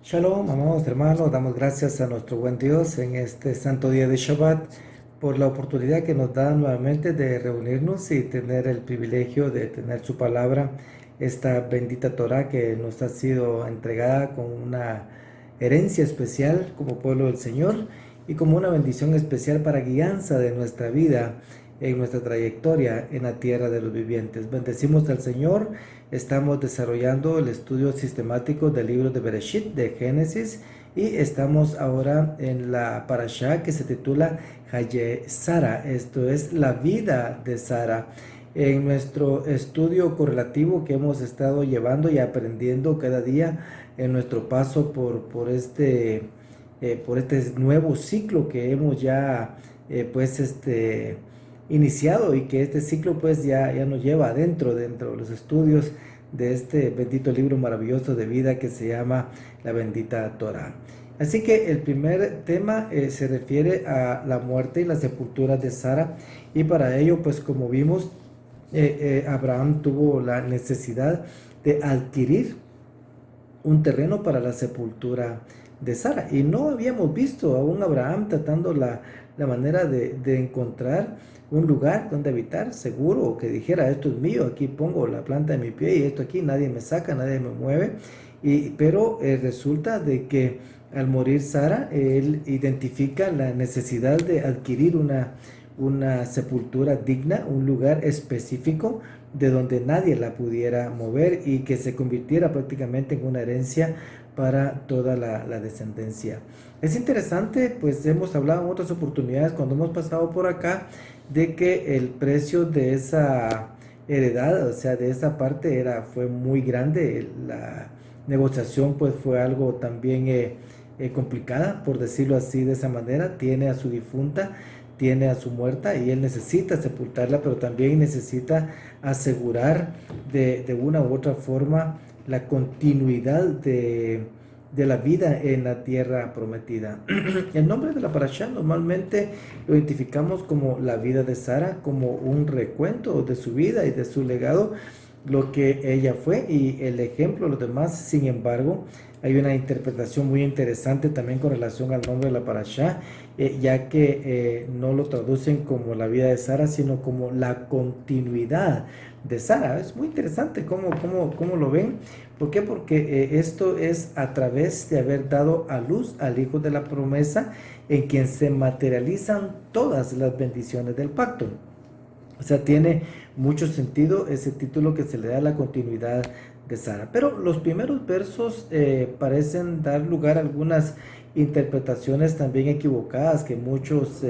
Shalom, amados hermanos, damos gracias a nuestro buen Dios en este santo día de Shabbat por la oportunidad que nos da nuevamente de reunirnos y tener el privilegio de tener su palabra, esta bendita Torah que nos ha sido entregada con una herencia especial como pueblo del Señor y como una bendición especial para guianza de nuestra vida en nuestra trayectoria en la tierra de los vivientes. Bendecimos al Señor. Estamos desarrollando el estudio sistemático del libro de Bereshit, de Génesis, y estamos ahora en la parashá que se titula Haye Sara, esto es la vida de Sara. En nuestro estudio correlativo que hemos estado llevando y aprendiendo cada día en nuestro paso por este nuevo ciclo que hemos ya iniciado, y que este ciclo pues ya nos lleva dentro de los estudios de este bendito libro maravilloso de vida que se llama la bendita Torah. Así que el primer tema se refiere a la muerte y la sepultura de Sara, y para ello pues como vimos Abraham tuvo la necesidad de adquirir un terreno para la sepultura de Sara, y no habíamos visto a un Abraham tratando la manera de encontrar un lugar donde habitar seguro, o que dijera: esto es mío, aquí pongo la planta de mi pie y esto aquí nadie me saca, nadie me mueve. Pero resulta de que al morir Sara, él identifica la necesidad de adquirir una sepultura digna, un lugar específico de donde nadie la pudiera mover y que se convirtiera prácticamente en una herencia para toda la descendencia. Es interesante, pues hemos hablado en otras oportunidades cuando hemos pasado por acá, de que el precio de esa heredad, o sea, de esa parte fue muy grande. La negociación pues fue algo también complicada, por decirlo así, de esa manera. Tiene a su difunta, tiene a su muerta, y él necesita sepultarla, pero también necesita asegurar de una u otra forma la continuidad de la vida en la tierra prometida. El nombre de la parashá normalmente lo identificamos como la vida de Sara, como un recuento de su vida y de su legado, lo que ella fue y el ejemplo de los demás. Sin embargo, hay una interpretación muy interesante también con relación al nombre de la parashá, ya que no lo traducen como la vida de Sara, sino como la continuidad de Sara. Es muy interesante cómo lo ven. ¿Por qué? Porque esto es a través de haber dado a luz al hijo de la promesa, en quien se materializan todas las bendiciones del pacto. O sea, tiene mucho sentido ese título que se le da a la continuidad de Sara. Pero los primeros versos parecen dar lugar a algunas interpretaciones también equivocadas, que muchos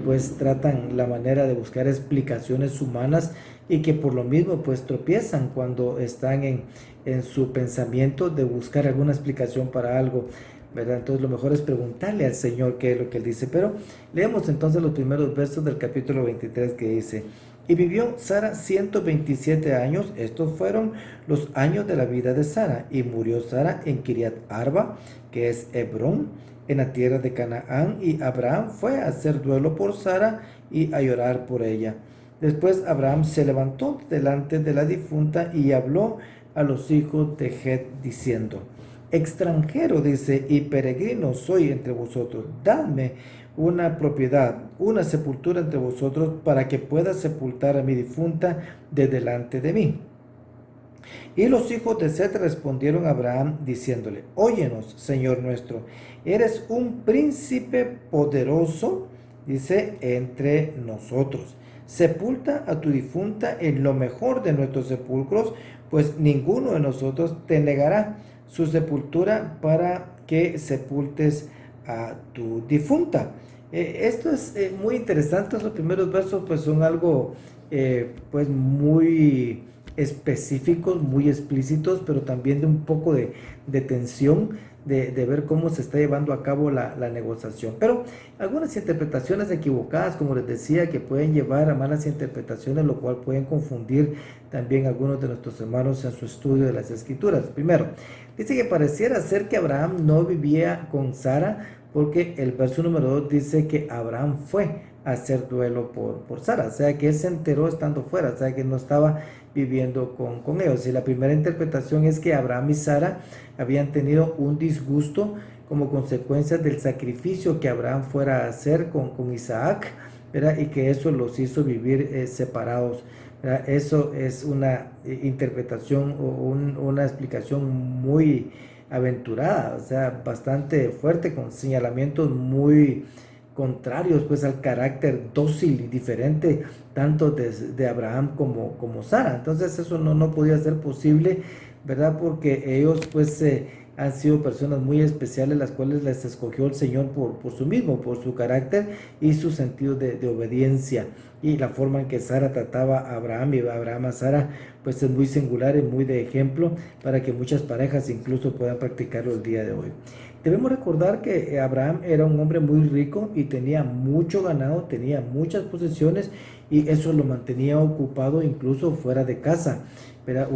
pues tratan la manera de buscar explicaciones humanas, y que por lo mismo pues tropiezan cuando están en su pensamiento de buscar alguna explicación para algo, ¿verdad? Entonces lo mejor es preguntarle al Señor qué es lo que Él dice. Pero leemos entonces los primeros versos del capítulo 23, que dice: y vivió Sara 127 años, estos fueron los años de la vida de Sara, y murió Sara en Kiriat Arba, que es Hebrón, en la tierra de Canaán, y Abraham fue a hacer duelo por Sara y a llorar por ella. Después Abraham se levantó delante de la difunta y habló a los hijos de Het diciendo: extranjero, dice, y peregrino soy entre vosotros, dadme una propiedad, una sepultura entre vosotros, para que pueda sepultar a mi difunta de delante de mí. Y los hijos de Set respondieron a Abraham diciéndole: óyenos, Señor nuestro, eres un príncipe poderoso, dice, entre nosotros. Sepulta a tu difunta en lo mejor de nuestros sepulcros, pues ninguno de nosotros te negará su sepultura para que sepultes a tu difunta. Esto es muy interesante. Los primeros versos pues son algo pues muy específicos, muy explícitos, pero también de un poco de tensión, de ver cómo se está llevando a cabo la negociación. Pero algunas interpretaciones equivocadas, como les decía, que pueden llevar a malas interpretaciones, lo cual pueden confundir también a algunos de nuestros hermanos en su estudio de las escrituras. Primero, dice que pareciera ser que Abraham no vivía con Sara, porque el verso número 2 dice que Abraham fue hacer duelo por Sara, o sea que él se enteró estando fuera, o sea que no estaba viviendo con ellos. Y la primera interpretación es que Abraham y Sara habían tenido un disgusto como consecuencia del sacrificio que Abraham fuera a hacer con Isaac, ¿verdad? Y que eso los hizo vivir separados, ¿verdad? Eso es una interpretación o una explicación muy aventurada, o sea, bastante fuerte, con señalamientos muy contrarios pues al carácter dócil y diferente tanto de Abraham como Sara. Entonces eso no podía ser posible, ¿verdad? Porque ellos pues han sido personas muy especiales, las cuales les escogió el Señor por su mismo, por su carácter y su sentido de obediencia. Y la forma en que Sara trataba a Abraham y Abraham a Sara, pues es muy singular y muy de ejemplo para que muchas parejas incluso puedan practicarlo el día de hoy. Debemos recordar que Abraham era un hombre muy rico y tenía mucho ganado, tenía muchas posesiones y eso lo mantenía ocupado incluso fuera de casa, pero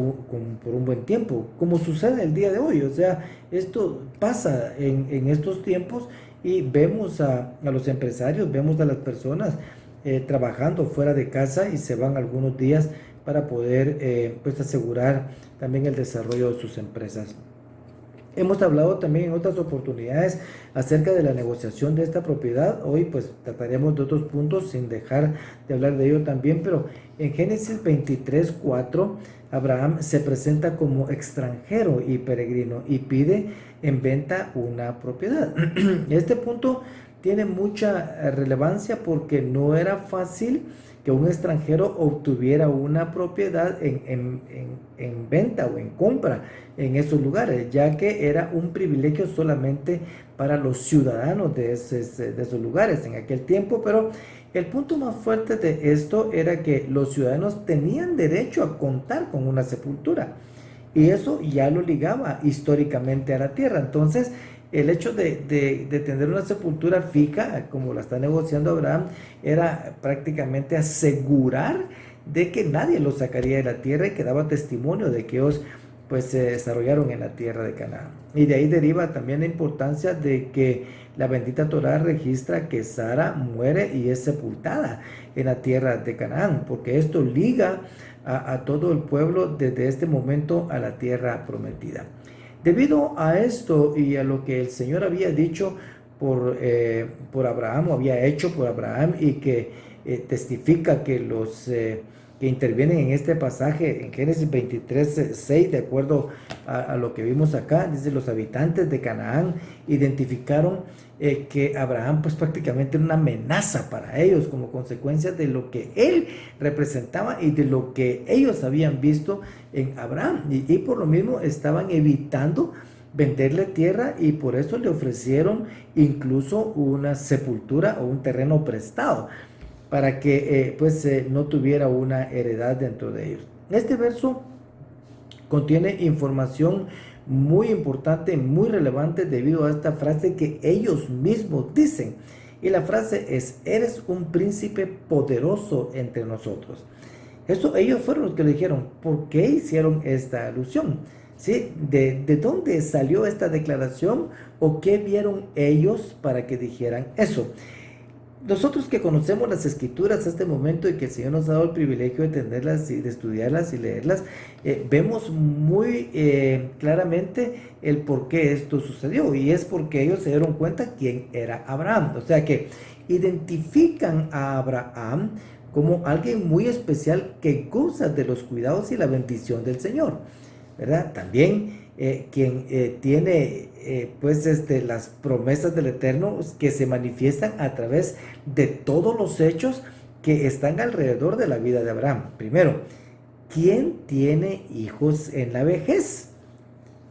por un buen tiempo, como sucede el día de hoy. O sea, esto pasa en estos tiempos y vemos a los empresarios, vemos a las personas trabajando fuera de casa y se van algunos días para poder pues asegurar también el desarrollo de sus empresas. Hemos hablado también en otras oportunidades acerca de la negociación de esta propiedad. Hoy pues trataremos de otros puntos sin dejar de hablar de ello también, pero en Génesis 23:4 Abraham se presenta como extranjero y peregrino y pide en venta una propiedad. Este punto tiene mucha relevancia porque no era fácil que un extranjero obtuviera una propiedad en venta o en compra en esos lugares, ya que era un privilegio solamente para los ciudadanos de esos lugares en aquel tiempo. Pero el punto más fuerte de esto era que los ciudadanos tenían derecho a contar con una sepultura, y eso ya lo ligaba históricamente a la tierra. Entonces, el hecho de tener una sepultura fija, como la está negociando Abraham, era prácticamente asegurar de que nadie los sacaría de la tierra y que daba testimonio de que ellos pues se desarrollaron en la tierra de Canaán. Y de ahí deriva también la importancia de que la bendita Torá registra que Sara muere y es sepultada en la tierra de Canaán, porque esto liga a todo el pueblo desde este momento a la tierra prometida. Debido a esto y a lo que el Señor había dicho por Abraham, o había hecho por Abraham, y que testifica que los que intervienen en este pasaje en Génesis 23:6, de acuerdo a lo que vimos acá, dice: los habitantes de Canaán identificaron que Abraham pues prácticamente era una amenaza para ellos como consecuencia de lo que él representaba y de lo que ellos habían visto en Abraham, y por lo mismo estaban evitando venderle tierra, y por eso le ofrecieron incluso una sepultura o un terreno prestado para que no tuviera una heredad dentro de ellos. Este verso contiene información muy importante, muy relevante, debido a esta frase que ellos mismos dicen. Y la frase es: eres un príncipe poderoso entre nosotros. Eso ellos fueron los que le dijeron. ¿Por qué hicieron esta alusión? ¿Sí? ¿De dónde salió esta declaración? ¿O qué vieron ellos para que dijeran eso? Nosotros que conocemos las escrituras a este momento y que el Señor nos ha dado el privilegio de tenerlas y de estudiarlas y leerlas, vemos muy claramente el por qué esto sucedió, y es porque ellos se dieron cuenta quién era Abraham. O sea que identifican a Abraham como alguien muy especial que goza de los cuidados y la bendición del Señor, ¿verdad? También quien tiene las promesas del Eterno que se manifiestan a través de todos los hechos que están alrededor de la vida de Abraham. Primero, ¿quién tiene hijos en la vejez?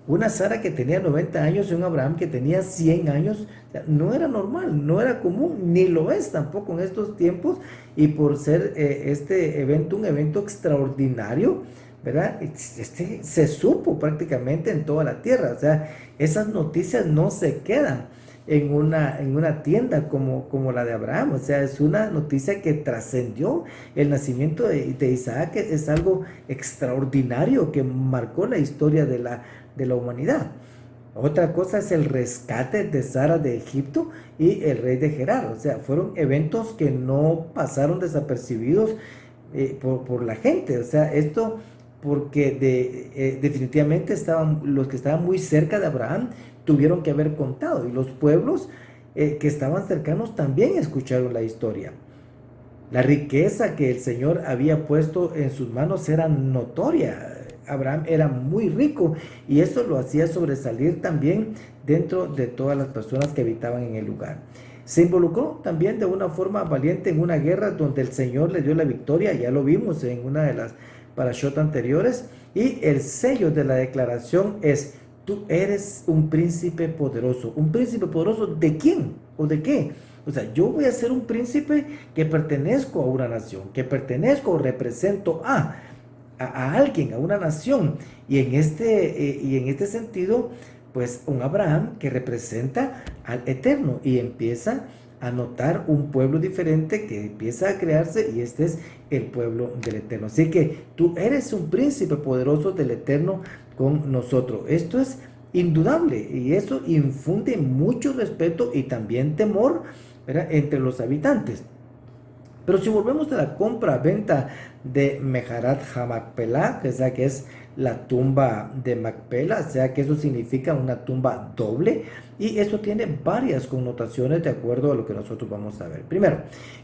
Una Sara que tenía 90 años y un Abraham que tenía 100 años. O sea, no era normal, no era común, ni lo es tampoco en estos tiempos. Y por ser este evento un evento extraordinario, ¿verdad? Se supo prácticamente en toda la tierra. O sea, esas noticias no se quedan en una tienda como la de Abraham. O sea, es una noticia que trascendió. El nacimiento de Isaac es algo extraordinario que marcó la historia de la humanidad. Otra cosa es el rescate de Sara de Egipto y el rey de Gerar. O sea, fueron eventos que no pasaron desapercibidos por la gente. O sea, esto porque definitivamente los que estaban muy cerca de Abraham tuvieron que haber contado, y los pueblos que estaban cercanos también escucharon la historia. La riqueza que el Señor había puesto en sus manos era notoria. Abraham era muy rico y eso lo hacía sobresalir también dentro de todas las personas que habitaban en el lugar. Se involucró también de una forma valiente en una guerra donde el Señor le dio la victoria, ya lo vimos en una de las parashot anteriores, y el sello de la declaración es: tú eres un príncipe poderoso. ¿Un príncipe poderoso de quién o de qué? O sea, yo voy a ser un príncipe que pertenezco a una nación, que pertenezco o represento a alguien, a una nación. Y en este sentido, pues un Abraham que representa al Eterno, y empieza a notar un pueblo diferente que empieza a crearse, y este es el pueblo del Eterno. Así que tú eres un príncipe poderoso del Eterno con nosotros. Esto es indudable, y eso infunde mucho respeto y también temor, ¿verdad?, entre los habitantes. Pero si volvemos a la compra-venta de Meharat HaMachpelah, que es la tumba de Macpela, o sea que eso significa una tumba doble, y eso tiene varias connotaciones de acuerdo a lo que nosotros vamos a ver. Primero,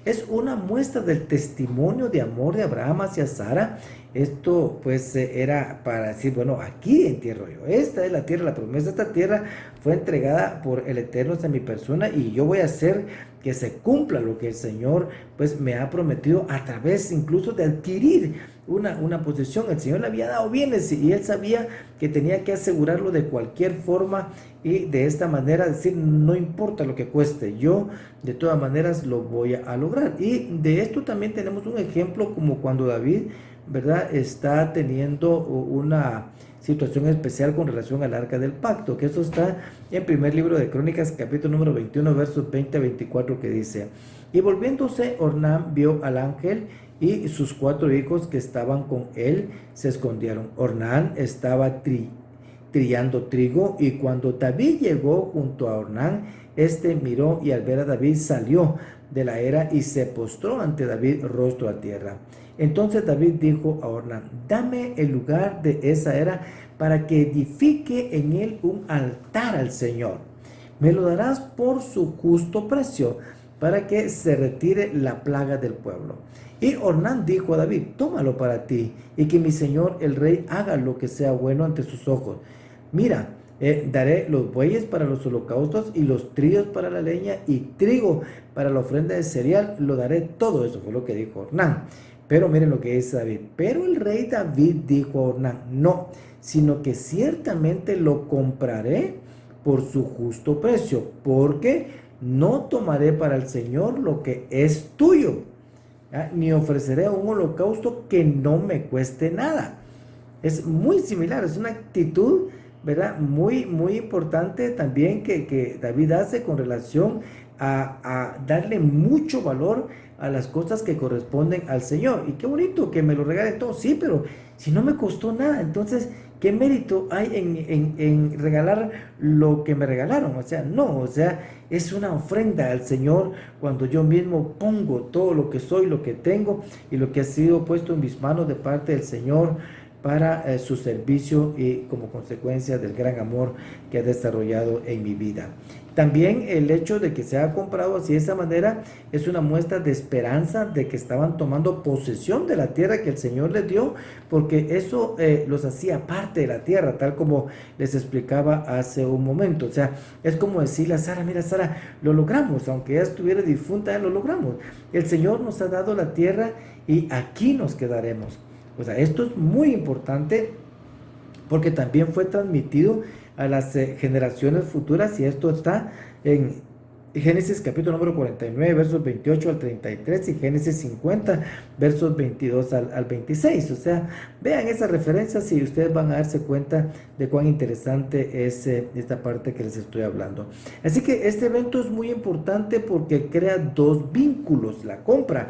es una muestra del testimonio de amor de Abraham hacia Sara. Esto pues era para decir, bueno, aquí entierro yo, esta es la tierra, la promesa, esta tierra fue entregada por el Eterno hacia mi persona, y yo voy a hacer que se cumpla lo que el Señor pues me ha prometido a través incluso de adquirir una posesión. El Señor le había dado bienes y él sabía que tenía que asegurarlo de cualquier forma, y de esta manera decir, no importa lo que cueste, yo de todas maneras lo voy a lograr. Y de esto también tenemos un ejemplo como cuando David, ¿verdad?, está teniendo una situación especial con relación al arca del pacto, que eso está en primer libro de Crónicas, capítulo número 21, versos 20 a 24, que dice: y volviéndose Ornán vio al ángel, y sus 4 hijos que estaban con él se escondieron. Ornán estaba trillando trigo, y cuando David llegó junto a Ornán, este miró, y al ver a David salió de la era y se postró ante David rostro a tierra. Entonces David dijo a Ornán: dame el lugar de esa era para que edifique en él un altar al Señor. Me lo darás por su justo precio, para que se retire la plaga del pueblo. Y Ornán dijo a David: tómalo para ti, y que mi señor el rey haga lo que sea bueno ante sus ojos. Mira, daré los bueyes para los holocaustos, y los trillos para la leña, y trigo para la ofrenda de cereal, lo daré todo. Eso fue lo que dijo Ornán. Pero miren lo que dice David: pero el rey David dijo a Ornán: no, sino que ciertamente lo compraré por su justo precio, porque no tomaré para el Señor lo que es tuyo, ni ofreceré un holocausto que no me cueste nada. Es muy similar, es una actitud, ¿verdad?, muy, muy importante también que David hace con relación a darle mucho valor a las cosas que corresponden al Señor. Y qué bonito que me lo regalen todo, sí, pero si no me costó nada, entonces ¿qué mérito hay en regalar lo que me regalaron? O sea, no, o sea, es una ofrenda al Señor cuando yo mismo pongo todo lo que soy, lo que tengo y lo que ha sido puesto en mis manos de parte del Señor para su servicio, y como consecuencia del gran amor que ha desarrollado en mi vida. También el hecho de que se ha comprado así de esa manera es una muestra de esperanza de que estaban tomando posesión de la tierra que el Señor les dio, porque eso los hacía parte de la tierra, tal como les explicaba hace un momento. O sea, es como decirle a Sara: mira, Sara, lo logramos, aunque ella estuviera difunta, lo logramos. El Señor nos ha dado la tierra y aquí nos quedaremos. O sea, esto es muy importante porque también fue transmitido a las generaciones futuras, y esto está en Génesis capítulo número 49, versos 28 al 33, y Génesis 50, versos 22 al 26. O sea, vean esas referencias y ustedes van a darse cuenta de cuán interesante es esta parte que les estoy hablando. Así que este evento es muy importante porque crea 2 vínculos. La compra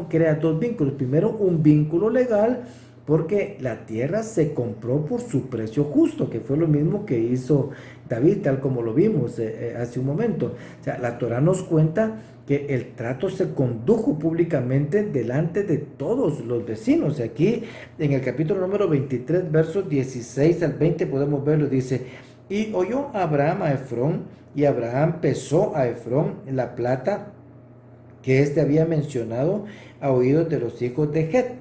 crea 2 vínculos. Primero, un vínculo legal, porque la tierra se compró por su precio justo, que fue lo mismo que hizo David, tal como lo vimos hace un momento. O sea, la Torah nos cuenta que el trato se condujo públicamente delante de todos los vecinos. Y aquí en el capítulo número 23, versos 16 al 20 podemos verlo, dice: y oyó Abraham a Efrón, y Abraham pesó a Efrón la plata que éste había mencionado a oídos de los hijos de Het,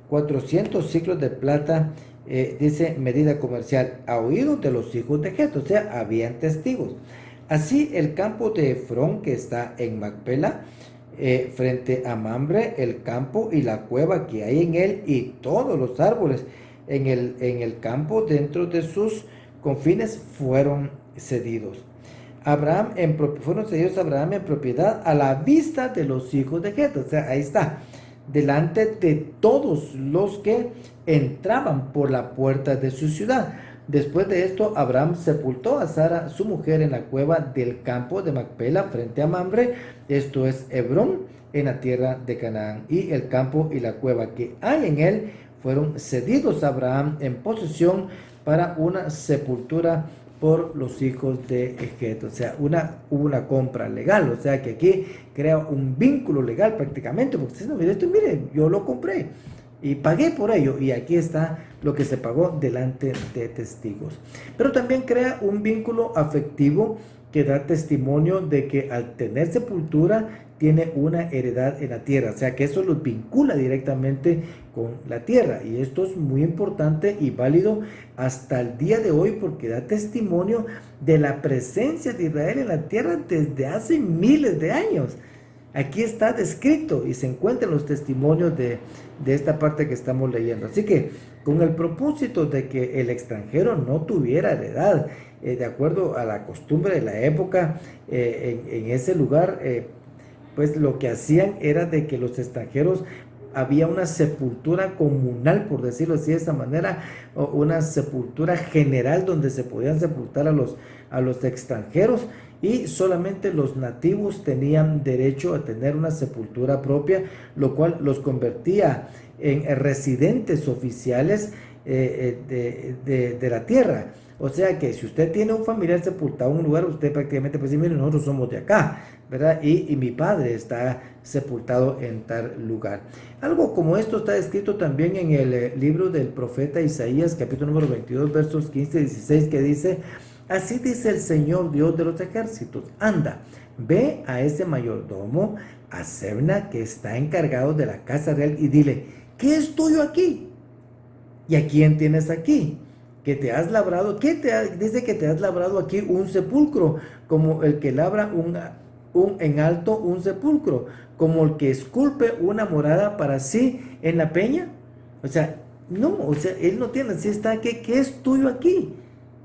400 ciclos de plata, dice medida comercial, a oídos de los hijos de Het, o sea, habían testigos. Así el campo de Efrón, que está en Macpela, frente a Mamre, el campo y la cueva que hay en él, y todos los árboles en el campo dentro de sus confines fueron cedidos. Fueron cedidos a Abraham en propiedad a la vista de los hijos de Het, o sea, ahí está, delante de todos los que entraban por la puerta de su ciudad. Después de esto, Abraham sepultó a Sara, su mujer, en la cueva del campo de Macpela, frente a Mamre, esto es Hebrón, en la tierra de Canaán, y el campo y la cueva que hay en él fueron cedidos a Abraham en posesión para una sepultura por los hijos de Het. O sea, hubo una compra legal, o sea que aquí crea un vínculo legal prácticamente, porque usted no, mire esto, mire, yo lo compré y pagué por ello, y aquí está lo que se pagó delante de testigos. Pero también crea un vínculo afectivo que da testimonio de que al tener sepultura tiene una heredad en la tierra, o sea que eso los vincula directamente con la tierra, y esto es muy importante y válido hasta el día de hoy, porque da testimonio de la presencia de Israel en la tierra desde hace miles de años. Aquí está descrito y se encuentran los testimonios de esta parte que estamos leyendo. Así que con el propósito de que el extranjero no tuviera heredad, de acuerdo a la costumbre de la época, en ese lugar, pues lo que hacían era de que los extranjeros, había una sepultura comunal, por decirlo así de esa manera, o una sepultura general donde se podían sepultar a los extranjeros, y solamente los nativos tenían derecho a tener una sepultura propia, lo cual los convertía en residentes oficiales de la tierra. O sea que si usted tiene un familiar sepultado en un lugar, usted prácticamente puede decir: miren, nosotros somos de acá, ¿verdad? Y mi padre está sepultado en tal lugar. Algo como esto está escrito también en el libro del profeta Isaías, capítulo número 22, versos 15 y 16, que dice: así dice el Señor Dios de los ejércitos, anda, ve a ese mayordomo, a Sebna, que está encargado de la casa real, y dile: ¿qué es tuyo aquí? ¿Y a quién tienes aquí? Que te has labrado, dice que te has labrado aquí un sepulcro, como el que labra en alto un sepulcro, como el que esculpe una morada para sí en la peña. O sea, no, o sea, él no tiene, si está, ¿qué es tuyo aquí?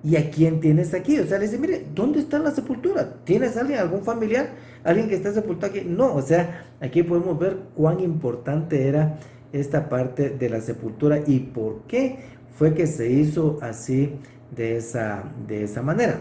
¿Y a quién tienes aquí? O sea, le dice: mire, ¿dónde está la sepultura? ¿Tienes alguien, algún familiar, alguien que está sepultado aquí? No, o sea, aquí podemos ver cuán importante era esta parte de la sepultura y por qué fue que se hizo así, de esa manera.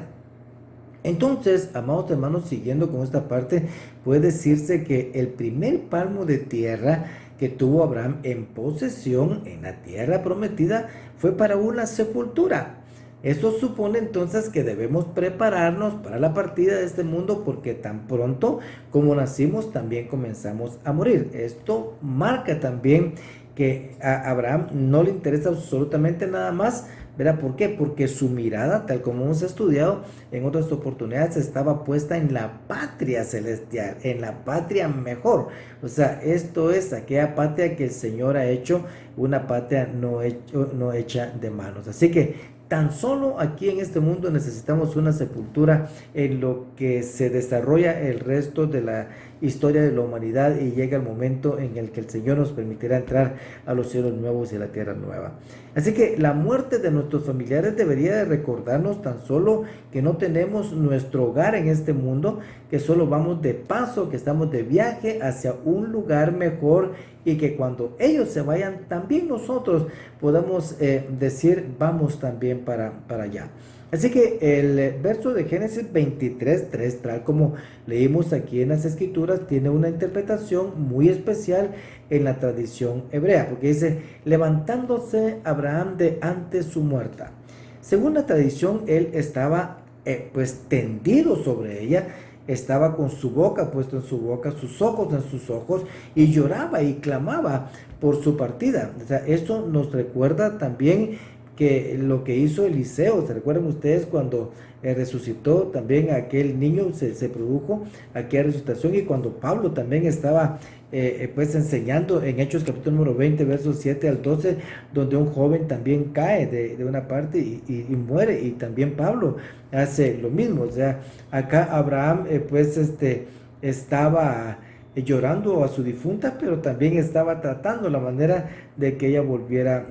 Entonces, amados hermanos, siguiendo con esta parte, puede decirse que el primer palmo de tierra que tuvo Abraham en posesión en la tierra prometida fue para una sepultura. Eso supone entonces que debemos prepararnos para la partida de este mundo, porque tan pronto como nacimos también comenzamos a morir. Esto marca también que a Abraham no le interesa absolutamente nada más, ¿verdad? ¿Por qué? Porque su mirada, tal como hemos estudiado en otras oportunidades, estaba puesta en la patria celestial, en la patria mejor. O sea, esto es aquella patria que el Señor ha hecho, una patria no hecha de manos. Así que tan solo aquí en este mundo necesitamos una sepultura en lo que se desarrolla el resto de la historia de la humanidad, y llega el momento en el que el Señor nos permitirá entrar a los cielos nuevos y a la tierra nueva. Así que la muerte de nuestros familiares debería de recordarnos tan solo que no tenemos nuestro hogar en este mundo, que solo vamos de paso, que estamos de viaje hacia un lugar mejor, y que cuando ellos se vayan, también nosotros podamos decir: vamos también para allá. Así que el verso de Génesis 23:3, tal como leímos aquí en las Escrituras, tiene una interpretación muy especial en la tradición hebrea, porque dice, levantándose Abraham de ante su muerta. Según la tradición, él estaba pues tendido sobre ella, estaba con su boca puesto en su boca, sus ojos en sus ojos, y lloraba y clamaba por su partida. O sea, esto nos recuerda también que lo que hizo Eliseo. ¿Se recuerdan ustedes cuando resucitó también aquel niño? Se produjo aquella resucitación, y cuando Pablo también estaba pues enseñando en Hechos capítulo número 20 versos 7 al 12, donde un joven también cae de una parte y muere, y también Pablo hace lo mismo. O sea, acá Abraham pues estaba llorando a su difunta, pero también estaba tratando la manera de que ella volviera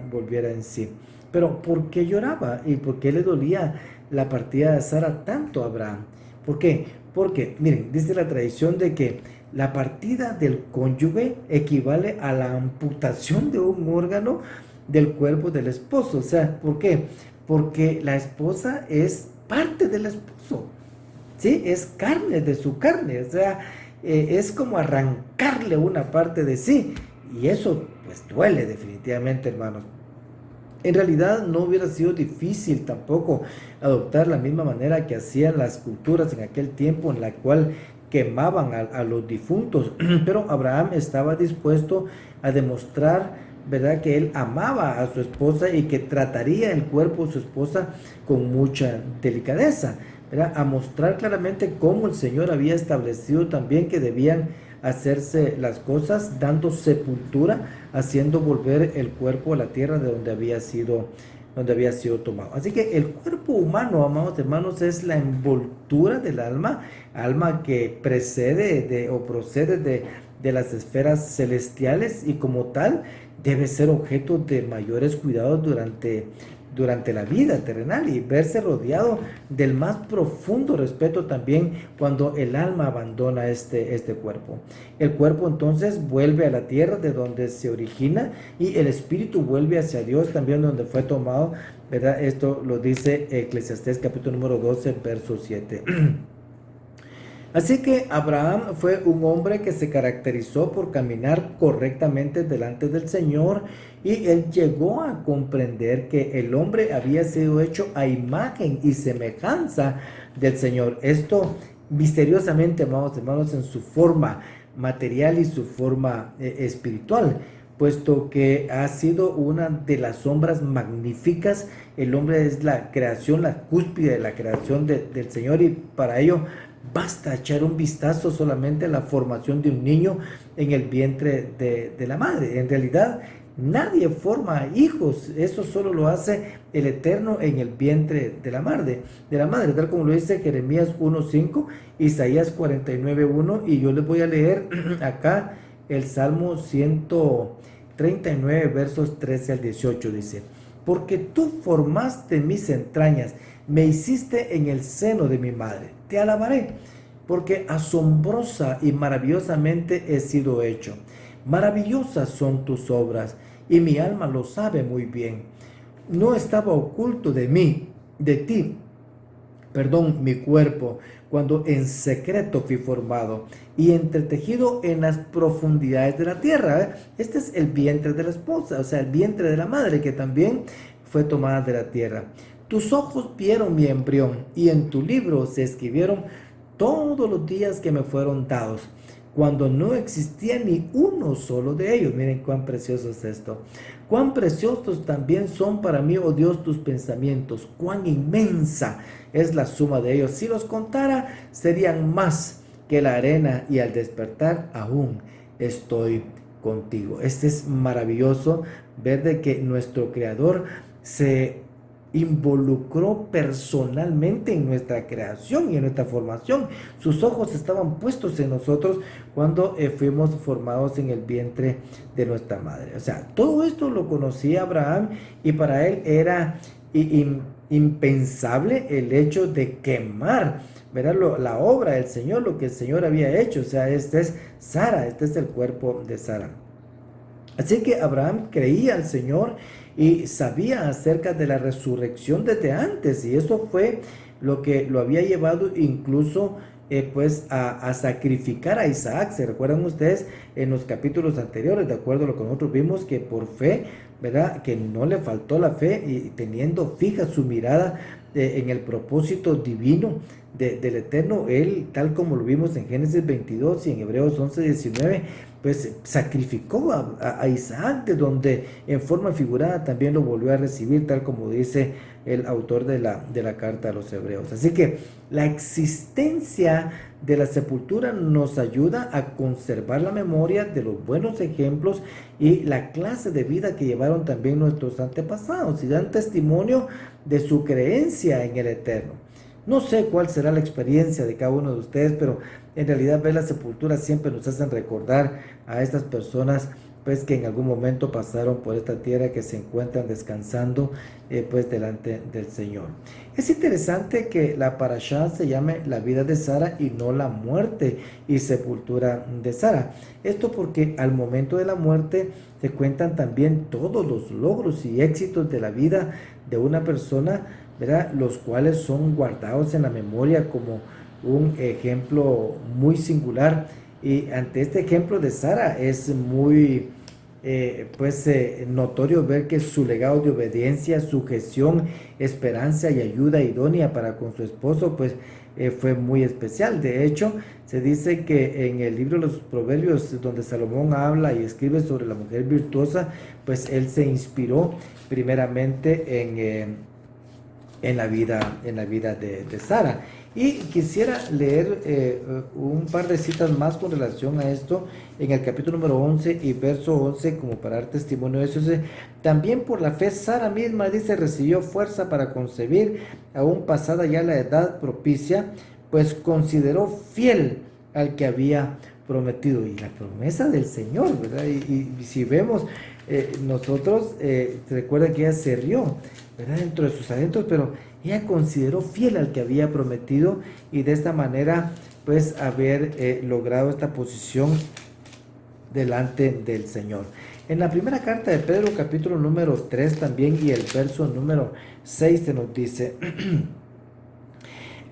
en sí. Pero ¿por qué lloraba y por qué le dolía la partida de Sara tanto a Abraham? ¿Por qué? Porque, miren, dice la tradición de que la partida del cónyuge equivale a la amputación de un órgano del cuerpo del esposo. O sea, ¿por qué? Porque la esposa es parte del esposo, ¿sí? Es carne de su carne. O sea, es como arrancarle una parte de sí. Y eso, pues, duele definitivamente, hermanos. En realidad no hubiera sido difícil tampoco adoptar la misma manera que hacían las culturas en aquel tiempo, en la cual quemaban a los difuntos, pero Abraham estaba dispuesto a demostrar, ¿verdad?, que él amaba a su esposa y que trataría el cuerpo de su esposa con mucha delicadeza, ¿verdad?, a mostrar claramente cómo el Señor había establecido también que debían hacerse las cosas, dando sepultura, haciendo volver el cuerpo a la tierra de donde había sido tomado. Así que el cuerpo humano, amados hermanos, es la envoltura del alma que precede o procede de las esferas celestiales, y como tal debe ser objeto de mayores cuidados durante la vida terrenal, y verse rodeado del más profundo respeto también cuando el alma abandona este cuerpo. El cuerpo entonces vuelve a la tierra de donde se origina, y el espíritu vuelve hacia Dios también donde fue tomado, ¿verdad? Esto lo dice Eclesiastés capítulo número 12 verso 7. Así que Abraham fue un hombre que se caracterizó por caminar correctamente delante del Señor, y él llegó a comprender que el hombre había sido hecho a imagen y semejanza del Señor. Esto misteriosamente, amados hermanos, en su forma material y su forma espiritual, puesto que ha sido una de las sombras magníficas. El hombre es la creación, la cúspide de la creación del Señor, y para ello basta echar un vistazo solamente a la formación de un niño en el vientre de la madre. En realidad, nadie forma hijos, eso solo lo hace el Eterno en el vientre de la madre, tal como lo dice Jeremías 1:5, Isaías 49:1, y yo les voy a leer acá el Salmo 139, versos 13 al 18, dice: porque tú formaste mis entrañas, me hiciste en el seno de mi madre. Te alabaré, porque asombrosa y maravillosamente he sido hecho. Maravillosas son tus obras, y mi alma lo sabe muy bien. No estaba oculto de ti, mi cuerpo, cuando en secreto fui formado y entretejido en las profundidades de la tierra. Este es el vientre de la esposa, o sea, el vientre de la madre, que también fue tomada de la tierra. Tus ojos vieron mi embrión, y en tu libro se escribieron todos los días que me fueron dados, cuando no existía ni uno solo de ellos. Miren cuán precioso es esto. Cuán preciosos también son para mí, oh Dios, tus pensamientos. Cuán inmensa es la suma de ellos. Si los contara, serían más que la arena, y al despertar aún estoy contigo. Este es maravilloso ver de que nuestro Creador se involucró personalmente en nuestra creación y en nuestra formación. Sus ojos estaban puestos en nosotros cuando fuimos formados en el vientre de nuestra madre. O sea, todo esto lo conocía Abraham, y para él era impensable el hecho de quemar, ¿verdad?, la obra del Señor, lo que el Señor había hecho. O sea, este es Sara, este es el cuerpo de Sara. Así que Abraham creía al Señor y sabía acerca de la resurrección desde antes, y eso fue lo que lo había llevado incluso pues a sacrificar a Isaac. ¿Se recuerdan ustedes en los capítulos anteriores? De acuerdo a lo que nosotros vimos, que por fe, ¿verdad? Que no le faltó la fe, y teniendo fija su mirada en el propósito divino del Eterno, él, tal como lo vimos en Génesis 22 y en Hebreos 11:19, pues sacrificó a Isaac, de donde en forma figurada también lo volvió a recibir, tal como dice el autor de la carta a los Hebreos. Así que la existencia de la sepultura nos ayuda a conservar la memoria de los buenos ejemplos y la clase de vida que llevaron también nuestros antepasados, y dan testimonio de su creencia en el Eterno. No sé cuál será la experiencia de cada uno de ustedes, pero en realidad ver la sepultura siempre nos hacen recordar a estas personas pues que en algún momento pasaron por esta tierra, que se encuentran descansando pues delante del Señor. Es interesante que la parashá se llame la vida de Sara y no la muerte y sepultura de Sara. Esto porque al momento de la muerte se cuentan también todos los logros y éxitos de la vida de una persona, ¿verdad? Los cuales son guardados en la memoria como un ejemplo muy singular. Y ante este ejemplo de Sara es muy notorio ver que su legado de obediencia, sujeción, esperanza y ayuda idónea para con su esposo pues fue muy especial. De hecho, se dice que en el libro de los Proverbios, donde Salomón habla y escribe sobre la mujer virtuosa, pues él se inspiró primeramente en la vida de Sara. Y quisiera leer un par de citas más con relación a esto en el capítulo número 11 y verso 11, como para dar testimonio de eso. También por la fe Sara misma, dice, recibió fuerza para concebir, aún pasada ya la edad propicia, pues consideró fiel al que había prometido. Y la promesa del Señor, ¿verdad? Y si vemos, nosotros, se recuerda que ella se rió, ¿verdad? Dentro de sus adentros, pero ella consideró fiel al que había prometido, y de esta manera pues haber logrado esta posición delante del Señor. En la primera carta de Pedro, capítulo número 3 también, y el verso número 6 se nos dice: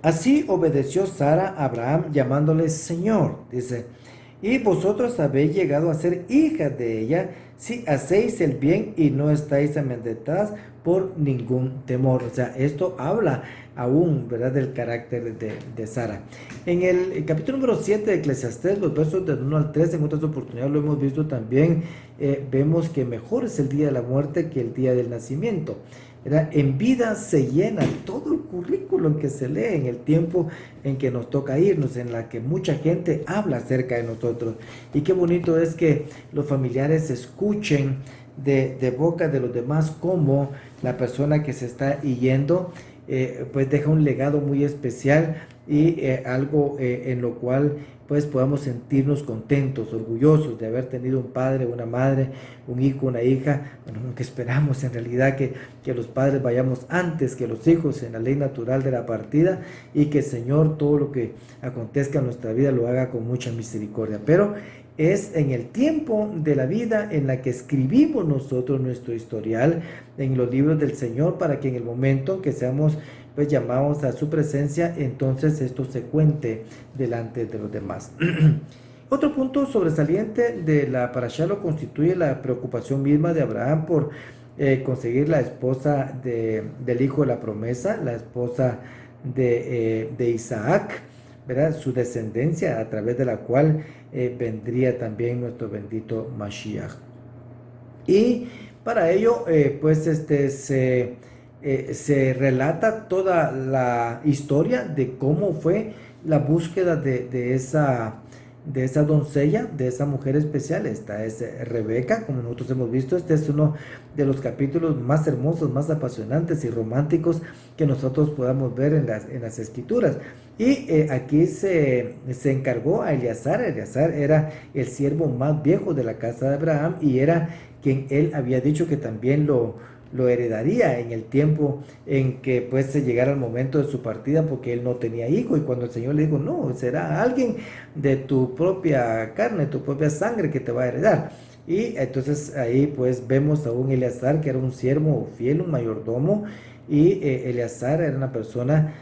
así obedeció Sara a Abraham, llamándole Señor, dice, y vosotros habéis llegado a ser hijas de ella, si hacéis el bien y no estáis amedrentadas por ningún temor. O sea, esto habla aún, ¿verdad?, del carácter de Sara. En el capítulo número 7 de Eclesiastés, los versos del 1 al 3, en otras oportunidades lo hemos visto también, vemos que mejor es el día de la muerte que el día del nacimiento. ¿Verdad? En vida se llena todo el currículum que se lee en el tiempo en que nos toca irnos, en la que mucha gente habla acerca de nosotros. Y qué bonito es que los familiares escuchen de boca de los demás cómo la persona que se está yendo pues deja un legado muy especial, y algo en lo cual pues podamos sentirnos contentos, orgullosos de haber tenido un padre, una madre, un hijo, una hija. Bueno, que esperamos en realidad que los padres vayamos antes que los hijos en la ley natural de la partida, y que el Señor todo lo que acontezca en nuestra vida lo haga con mucha misericordia. Pero es en el tiempo de la vida en la que escribimos nosotros nuestro historial en los libros del Señor, para que en el momento que seamos pues llamados a su presencia, entonces esto se cuente delante de los demás. Otro punto sobresaliente de la parashá lo constituye la preocupación misma de Abraham por conseguir la esposa del hijo de la promesa, la esposa de Isaac, ¿verdad?, su descendencia, a través de la cual vendría también nuestro bendito Mashiach. Y para ello pues se relata toda la historia de cómo fue la búsqueda de esa doncella, de esa mujer especial. Esta es Rebeca, como nosotros hemos visto. Este es uno de los capítulos más hermosos, más apasionantes y románticos que nosotros podamos ver en las escrituras. Y aquí se encargó a Eleazar. Eleazar era el siervo más viejo de la casa de Abraham, y era quien él había dicho que también lo heredaría en el tiempo en que pues se llegara el momento de su partida, porque él no tenía hijo. Y cuando el Señor le dijo: no, será alguien de tu propia carne, tu propia sangre que te va a heredar. Y entonces ahí pues vemos a un Eleazar que era un siervo fiel, un mayordomo, y Eleazar era una persona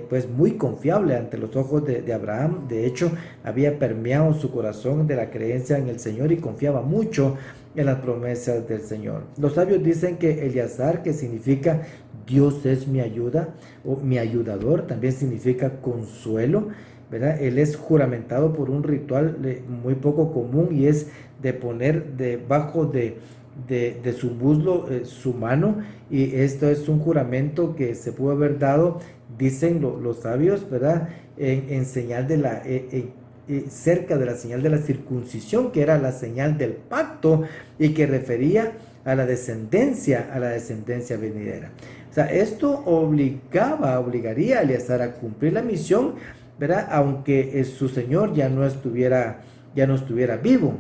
pues muy confiable ante los ojos de Abraham. De hecho, había permeado su corazón de la creencia en el Señor y confiaba mucho en las promesas del Señor. Los sabios dicen que Eleazar, que significa Dios es mi ayuda o mi ayudador, también significa consuelo, ¿verdad? Él es juramentado por un ritual muy poco común, y es de poner debajo de su muslo su mano, y esto es un juramento que se pudo haber dado, dicen los sabios, ¿verdad? En señal de la... cerca de la señal de la circuncisión, que era la señal del pacto y que refería a la descendencia venidera. O sea, esto obligaría a Eleazar a cumplir la misión, ¿verdad? Aunque su señor ya no estuviera vivo.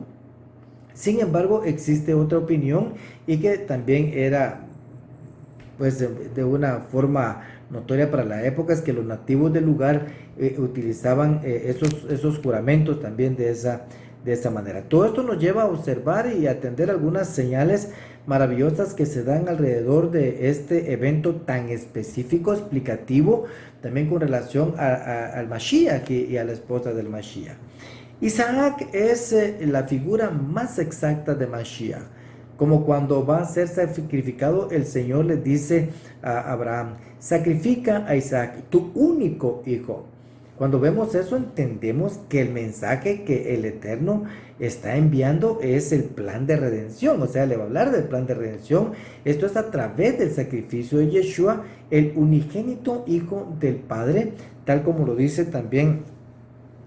Sin embargo, existe otra opinión, y que también era pues de una forma notoria para la época, es que los nativos del lugar utilizaban esos juramentos también de esa manera. Todo esto nos lleva a observar y atender algunas señales maravillosas que se dan alrededor de este evento tan específico, explicativo, también con relación al Mashiach y a la esposa del Mashiach. Isaac es la figura más exacta de Mashiach. Como cuando va a ser sacrificado, el Señor le dice a Abraham: sacrifica a Isaac, tu único hijo. Cuando vemos eso, entendemos que el mensaje que el Eterno está enviando es el plan de redención. O sea, le va a hablar del plan de redención. Esto es a través del sacrificio de Yeshua, el unigénito Hijo del Padre, tal como lo dice también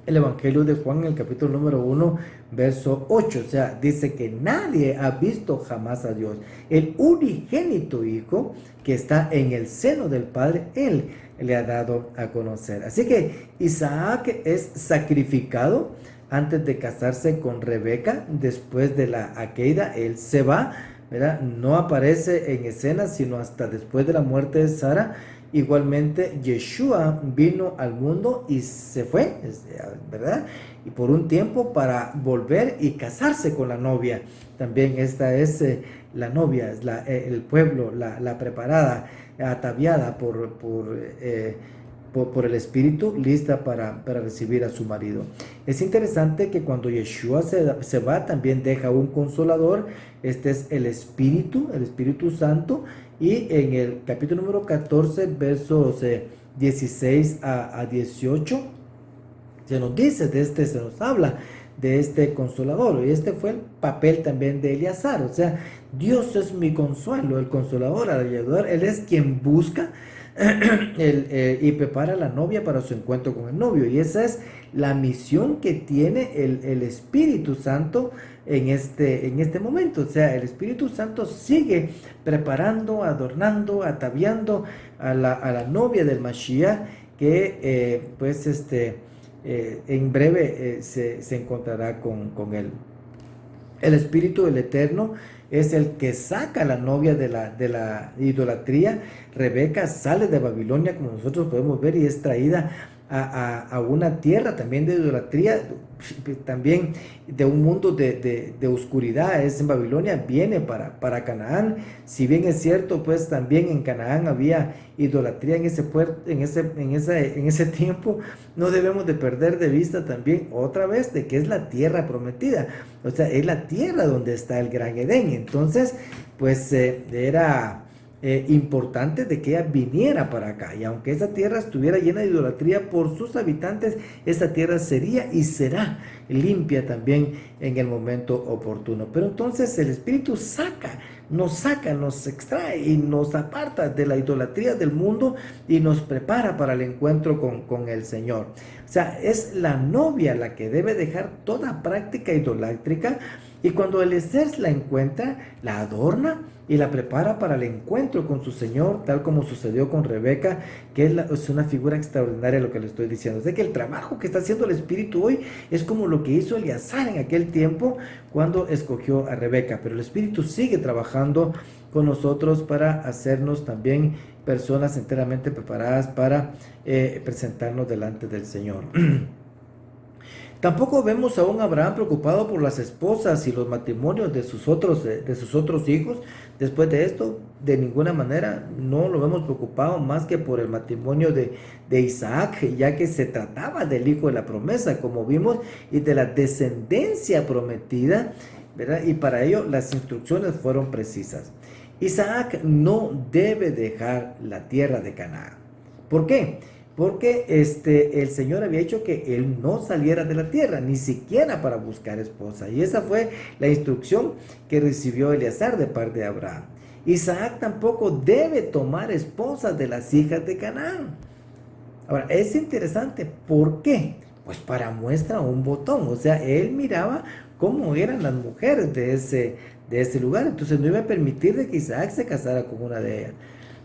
el Evangelio de Juan en el capítulo número 1, verso 8. O sea, dice que nadie ha visto jamás a Dios. El unigénito Hijo que está en el seno del Padre, Él le ha dado a conocer. Así que Isaac es sacrificado antes de casarse con Rebeca. Después de la Akeida, él se va, ¿verdad? No aparece en escena sino hasta después de la muerte de Sara. Igualmente, Yeshua vino al mundo y se fue, ¿verdad? Y por un tiempo para volver y casarse con la novia. También esta es la novia, es el pueblo, la preparada, ataviada por el Espíritu, lista para recibir a su marido. Es interesante que cuando Yeshua se va, también deja un consolador. Este es el Espíritu Santo. Y en el capítulo número 14, versos 16 a 18, se nos habla de este consolador. Y este fue el papel también de Eleazar. O sea, Dios es mi consuelo, el consolador, el ayudador. Él es quien busca y prepara a la novia para su encuentro con el novio. Y esa es la misión que tiene el Espíritu Santo en este momento. O sea, el Espíritu Santo sigue preparando, adornando, ataviando a la novia del Mashiach, que en breve se encontrará con él. El Espíritu del Eterno es el que saca a la novia de la idolatría. Rebeca sale de Babilonia, como nosotros podemos ver, y es traída a una tierra también de idolatría, también de un mundo de oscuridad. Es en Babilonia, viene para Canaán. Si bien es cierto, pues también en Canaán había idolatría en ese tiempo, no debemos de perder de vista también otra vez de que es la tierra prometida. O sea, es la tierra donde está el gran Edén. Entonces, pues era importante de que ella viniera para acá, y aunque esa tierra estuviera llena de idolatría por sus habitantes, esa tierra sería y será limpia también en el momento oportuno. Pero entonces el Espíritu nos extrae y nos aparta de la idolatría del mundo y nos prepara para el encuentro con el Señor. O sea, es la novia la que debe dejar toda práctica idolátrica, y cuando el Eliezer la encuentra, la adorna y la prepara para el encuentro con su Señor, tal como sucedió con Rebeca, que es una figura extraordinaria lo que le estoy diciendo. Es que el trabajo que está haciendo el Espíritu hoy es como lo que hizo Eleazar en aquel tiempo cuando escogió a Rebeca, pero el Espíritu sigue trabajando con nosotros para hacernos también personas enteramente preparadas para presentarnos delante del Señor. Tampoco vemos a un Abraham preocupado por las esposas y los matrimonios de sus otros hijos. Después de esto, de ninguna manera no lo vemos preocupado más que por el matrimonio de Isaac, ya que se trataba del hijo de la promesa, como vimos, y de la descendencia prometida, ¿verdad? Y para ello las instrucciones fueron precisas. Isaac no debe dejar la tierra de Canaán. ¿Por qué? Porque el Señor había dicho que él no saliera de la tierra, ni siquiera para buscar esposa. Y esa fue la instrucción que recibió Eleazar de parte de Abraham. Isaac tampoco debe tomar esposas de las hijas de Canaán. Ahora, es interesante. ¿Por qué? Pues para muestra un botón. O sea, él miraba cómo eran las mujeres de ese lugar. Entonces no iba a permitir de que Isaac se casara con una de ellas.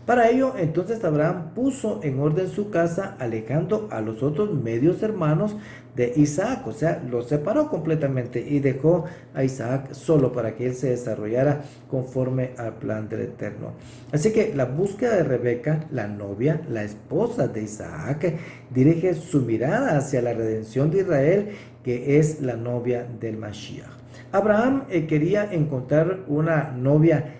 Para ello, entonces Abraham puso en orden su casa, alejando a los otros medios hermanos de Isaac, o sea, los separó completamente y dejó a Isaac solo para que él se desarrollara conforme al plan del Eterno. Así que la búsqueda de Rebeca, la novia, la esposa de Isaac, dirige su mirada hacia la redención de Israel, que es la novia del Mashiach. Abraham quería encontrar una novia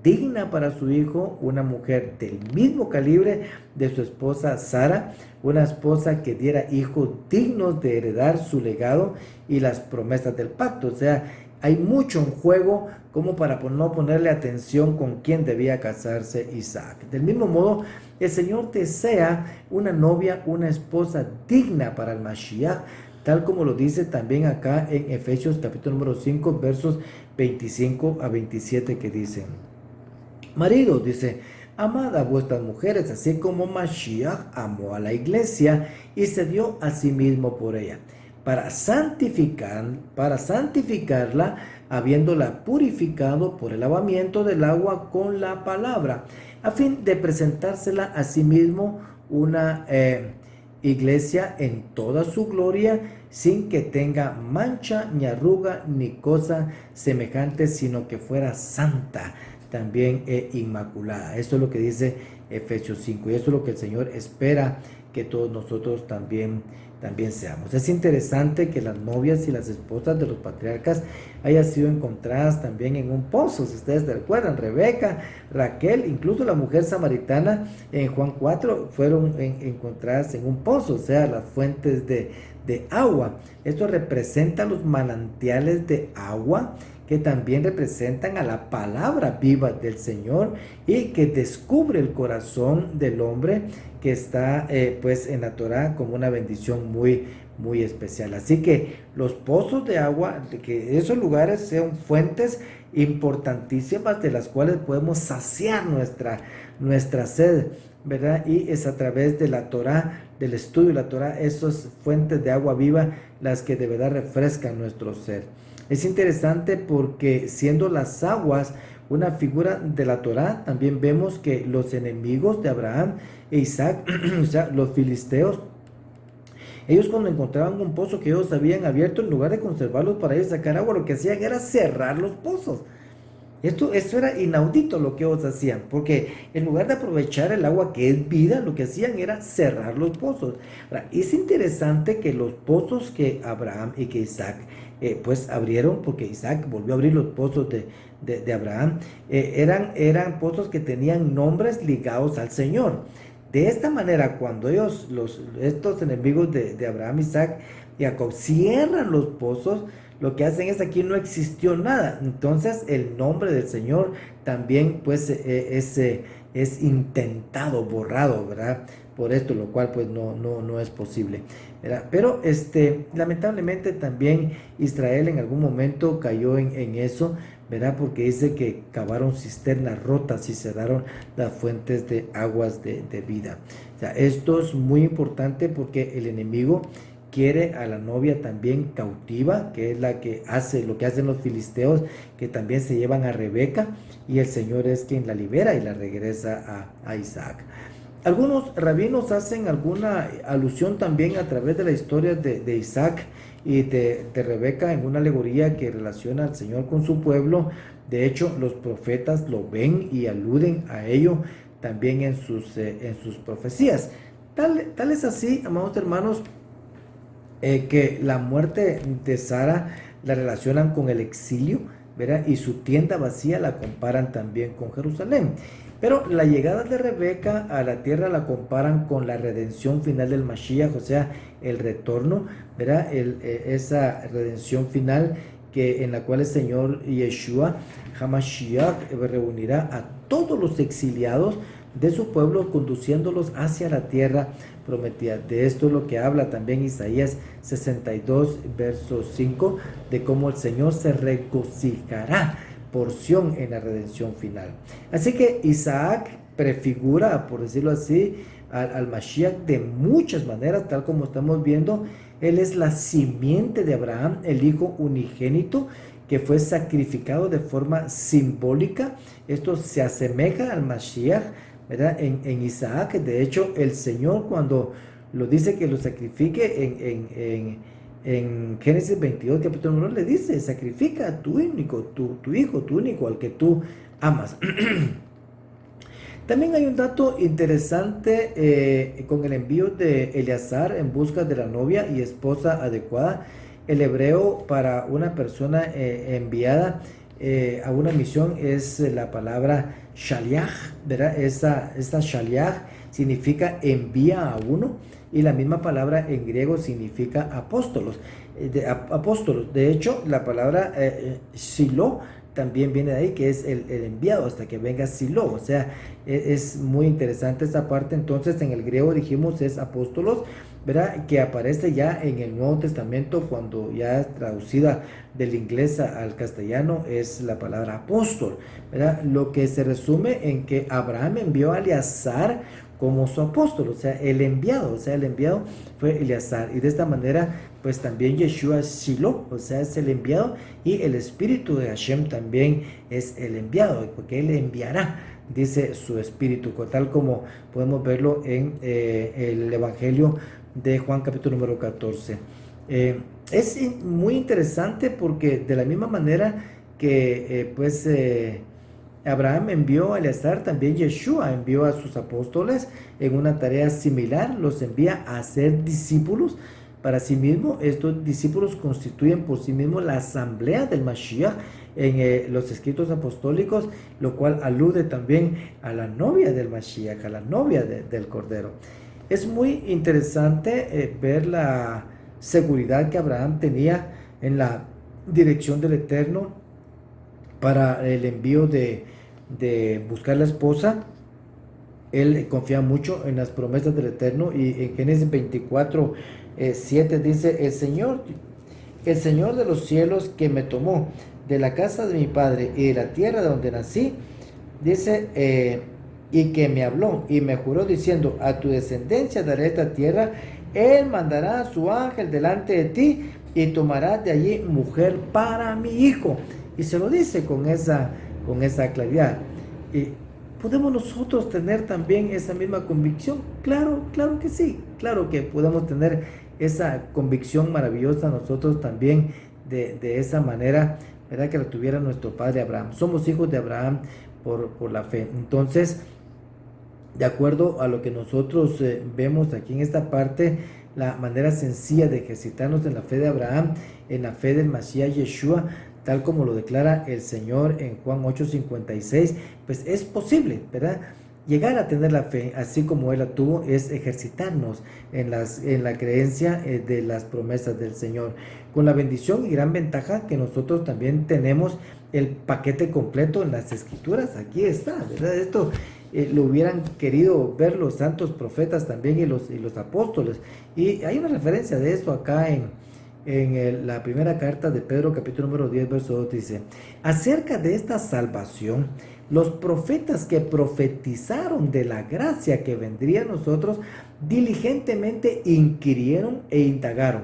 digna para su hijo, una mujer del mismo calibre de su esposa Sara, una esposa que diera hijos dignos de heredar su legado y las promesas del pacto. O sea, hay mucho en juego como para no ponerle atención con quién debía casarse Isaac. Del mismo modo, el Señor desea una novia, una esposa digna para el Mashiach, tal como lo dice también acá en Efesios capítulo número 5, versos 25 a 27, que dicen: maridos, dice, amad a vuestras mujeres, así como Mashiach amó a la iglesia y se dio a sí mismo por ella, para santificarla, habiéndola purificado por el lavamiento del agua con la palabra, a fin de presentársela a sí mismo una iglesia en toda su gloria, sin que tenga mancha, ni arruga, ni cosa semejante, sino que fuera santa, también inmaculada. Esto es lo que dice Efesios 5, y esto es lo que el Señor espera que todos nosotros también seamos. Es interesante que las novias y las esposas de los patriarcas hayan sido encontradas también en un pozo. Si ustedes se recuerdan, Rebeca, Raquel, incluso la mujer samaritana en Juan 4 fueron encontradas en un pozo, o sea, las fuentes de agua. Esto representa los manantiales de agua que también representan a la palabra viva del Señor y que descubre el corazón del hombre, que está pues en la Torah como una bendición muy, muy especial. Así que los pozos de agua, que esos lugares sean fuentes importantísimas de las cuales podemos saciar nuestra sed, ¿verdad? Y es a través de la Torah, del estudio de la Torah, esas fuentes de agua viva las que de verdad refrescan nuestro ser. Es interesante porque siendo las aguas una figura de la Torá, también vemos que los enemigos de Abraham e Isaac, o sea, los filisteos, ellos cuando encontraban un pozo que ellos habían abierto, en lugar de conservarlos para ellos sacar agua, lo que hacían era cerrar los pozos. Esto era inaudito lo que ellos hacían, porque en lugar de aprovechar el agua que es vida, lo que hacían era cerrar los pozos. Ahora, es interesante que los pozos que Abraham y que Isaac pues abrieron, porque Isaac volvió a abrir los pozos de Abraham, eran pozos que tenían nombres ligados al Señor. De esta manera, cuando estos enemigos de Abraham, Isaac y Jacob cierran los pozos, lo que hacen es aquí no existió nada. Entonces el nombre del Señor también pues es intentado, borrado, ¿verdad? Por esto, lo cual pues no es posible, ¿verdad? Pero lamentablemente también Israel en algún momento cayó en eso, ¿verdad? Porque dice que cavaron cisternas rotas y cerraron las fuentes de aguas de vida. O sea, esto es muy importante porque el enemigo quiere a la novia también cautiva, que es la que hace lo que hacen los filisteos, que también se llevan a Rebeca, y el Señor es quien la libera y la regresa a Isaac. Algunos rabinos hacen alguna alusión también a través de la historia de Isaac y de Rebeca en una alegoría que relaciona al Señor con su pueblo. De hecho, los profetas lo ven y aluden a ello también en sus profecías. Tal es así, amados hermanos, que la muerte de Sara la relacionan con el exilio, ¿verdad? Y su tienda vacía la comparan también con Jerusalén. Pero la llegada de Rebeca a la tierra la comparan con la redención final del Mashiach, o sea, el retorno, ¿verdad? Esa redención final en la cual el Señor Yeshua Hamashiach reunirá a todos los exiliados de su pueblo, conduciéndolos hacia la tierra prometida. De esto es lo que habla también Isaías 62, verso 5, de cómo el Señor se regocijará, porción en la redención final. Así que Isaac prefigura, por decirlo así, al Mashiach de muchas maneras, tal como estamos viendo. Él es la simiente de Abraham, el hijo unigénito, que fue sacrificado de forma simbólica. Esto se asemeja al Mashiach, ¿verdad? En Isaac. De hecho, el Señor, cuando lo dice que lo sacrifique en Génesis 22, capítulo 1, le dice: sacrifica a tu único, tu hijo, tu único, al que tú amas. También hay un dato interesante con el envío de Eleazar en busca de la novia y esposa adecuada. El hebreo para una persona enviada a una misión es la palabra shaliach, ¿verdad? Esta shaliach significa envía a uno, y la misma palabra en griego significa apóstolos. De hecho, la palabra Shiloh también viene de ahí, que es el enviado, hasta que venga Silo. O sea, es muy interesante esta parte. Entonces, en el griego dijimos es apóstolos, ¿verdad? Que aparece ya en el Nuevo Testamento, cuando ya es traducida del inglés al castellano, es la palabra apóstol, ¿verdad? Lo que se resume en que Abraham envió a Eleazar como su apóstol, o sea, el enviado fue Eleazar, y de esta manera, pues también Yeshua Shiloh, o sea, es el enviado, y el Espíritu de Hashem también es el enviado, porque Él enviará, dice su Espíritu, tal como podemos verlo en el Evangelio de Juan, capítulo número 14. Es muy interesante porque de la misma manera que Abraham envió a Eleazar, también Yeshua envió a sus apóstoles en una tarea similar, los envía a ser discípulos para sí mismo. Estos discípulos constituyen por sí mismos la asamblea del Mashiach en los escritos apostólicos, lo cual alude también a la novia del Mashiach, a la novia del Cordero. Es muy interesante ver la seguridad que Abraham tenía en la dirección del Eterno para el envío de buscar la esposa. Él confía mucho en las promesas del Eterno, y en Génesis 24, 7 dice: el Señor de los cielos, que me tomó de la casa de mi padre y de la tierra de donde nací, dice, y que me habló y me juró diciendo: a tu descendencia daré esta tierra. Él mandará a su ángel delante de ti y tomará de allí mujer para mi hijo. Y se lo dice con esa claridad. Y ¿podemos nosotros tener también esa misma convicción? Claro que sí. Claro que podemos tener esa convicción maravillosa nosotros también, de esa manera, ¿verdad? Que la tuviera nuestro padre Abraham. Somos hijos de Abraham por la fe. Entonces, de acuerdo a lo que nosotros vemos aquí en esta parte, la manera sencilla de ejercitarnos en la fe de Abraham, en la fe del Mashiach Yeshua, tal como lo declara el Señor en Juan 8:56, pues es posible, ¿verdad? Llegar a tener la fe, así como Él la tuvo, es ejercitarnos en la creencia de las promesas del Señor, con la bendición y gran ventaja que nosotros también tenemos el paquete completo en las Escrituras. Aquí está, ¿verdad? Esto lo hubieran querido ver los santos profetas también, y los apóstoles. Y hay una referencia de esto acá en la primera carta de Pedro, capítulo número 10, verso 2, dice: acerca de esta salvación, los profetas que profetizaron de la gracia que vendría a nosotros, diligentemente inquirieron e indagaron,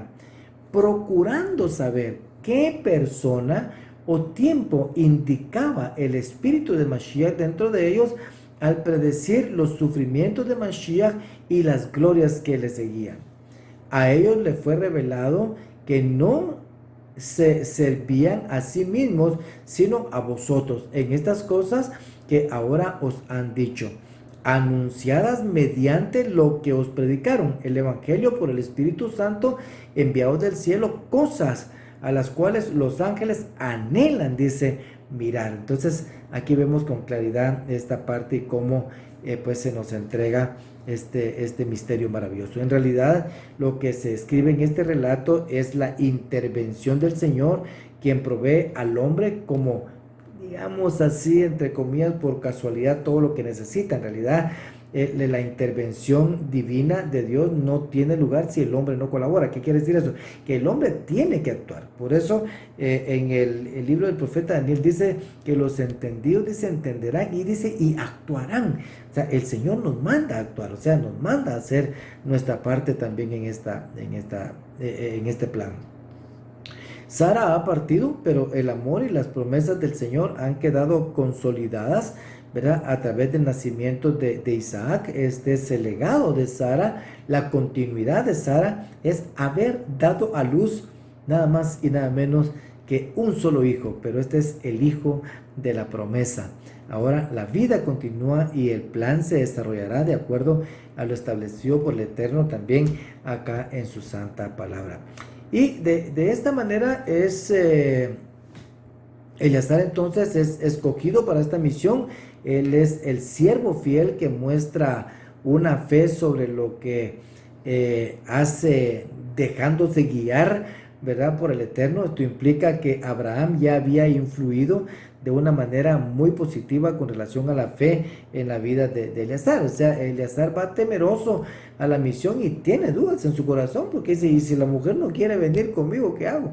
procurando saber qué persona o tiempo indicaba el espíritu de Mashiach dentro de ellos, al predecir los sufrimientos de Mashiach y las glorias que le seguían. A ellos le fue revelado que no se servían a sí mismos, sino a vosotros, en estas cosas que ahora os han dicho. anunciadas mediante lo que os predicaron, el Evangelio por el Espíritu Santo enviado del cielo, cosas a las cuales los ángeles anhelan, dice, mirar. Entonces aquí vemos con claridad esta parte y cómo pues se nos entrega este misterio maravilloso. En realidad lo que se escribe en este relato es la intervención del Señor, quien provee al hombre como, digamos así, entre comillas, por casualidad todo lo que necesita. En realidad la intervención divina de Dios no tiene lugar si el hombre no colabora. ¿Qué quiere decir eso? Que el hombre tiene que actuar. Por eso en el libro del profeta Daniel dice que los entendidos, dice, entenderán, y dice, y actuarán. O sea, el Señor nos manda a actuar, o sea, nos manda a hacer nuestra parte también en este plan. Sara ha partido, pero el amor y las promesas del Señor han quedado consolidadas, ¿verdad? A través del nacimiento de Isaac. Este es el legado de Sara. La continuidad de Sara es haber dado a luz nada más y nada menos que un solo hijo, pero este es el hijo de la promesa. Ahora la vida continúa y el plan se desarrollará de acuerdo a lo establecido por el Eterno también acá en su santa palabra. Y de esta manera es Eleazar entonces es escogido para esta misión. Él es el siervo fiel que muestra una fe sobre lo que hace, dejándose guiar, ¿verdad?, por el Eterno. Esto implica que Abraham ya había influido de una manera muy positiva con relación a la fe en la vida de Eleazar. O sea, Eleazar va temeroso a la misión y tiene dudas en su corazón, porque dice, y si la mujer no quiere venir conmigo, ¿qué hago?